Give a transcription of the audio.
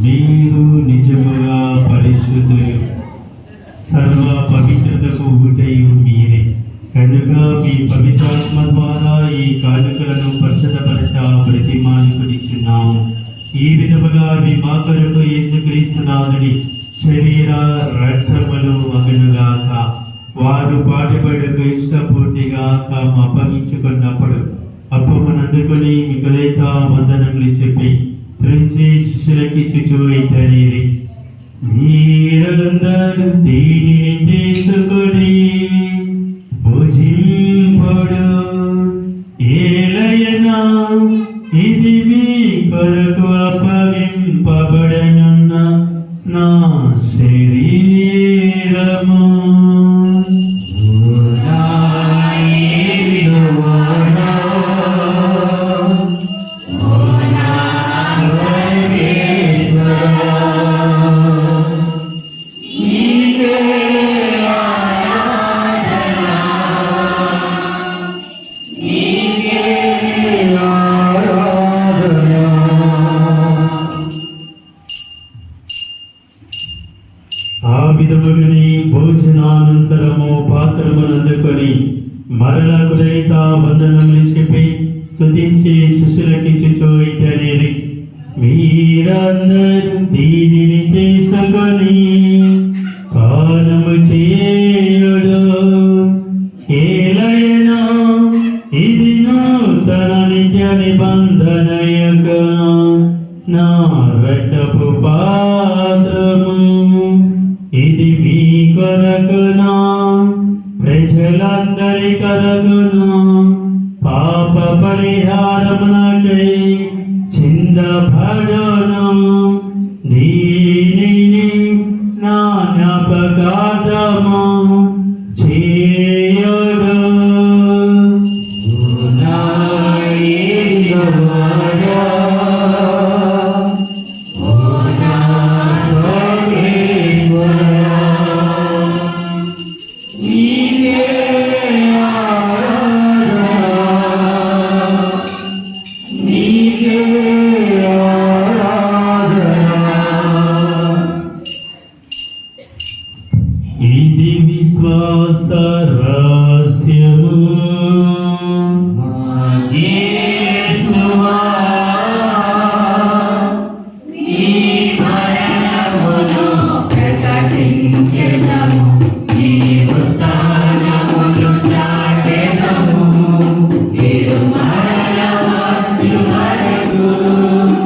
మీరు నిజముగా పరిశుద్ధులు, సర్వ పవిత్రతకు ఊటయు మీరే. కనుక మీ పవిత్రాత్మ ద్వారా ఈ కానుకలను పరిశుద్ధపరచ ప్రతిమానుకునిచున్నాము. ఈ విధముగా మీ మా కొరకు యేసుక్రీస్తునాథుని శరీర రక్తములు అగునుగాక. వారు పాటుపడుకు ఇష్టపూర్తిగా తాము అప్పగించుకున్నప్పుడు అప్పమనందుకొని మిగులైత వందనములు చెప్పి త్రుంచి శిష్యులకిచ్చుచూ ఇద్దరిరి, మీరందరూ దీనిని తీసుకొని భుజింపుడు. ఏలయనా ఇది మీ కొరకు అప్పగింపబడనున్న నా శరీరము. ఆ విధముగానే భోజనానంతరము పాత్రమునందుకొని మరల కుదైత వందనములు చెప్పి స్తుతించి శిష్యులకిచ్చుచూ ఇట్లనిరి, మీరందరూ దీనిని తీసుకొని పానము చేయుడు. ఏలయనా ఇది నూతన నిత్య నిబంధన యొక్క నా రక్తపు పాత్రము. ఇది మీ కొరకునా ప్రజలందరి కొరకునా పాప పరిహారమునకై చిందబడును. దీనిని నా జ్ఞాపకార్థము చేయుడు. నీకే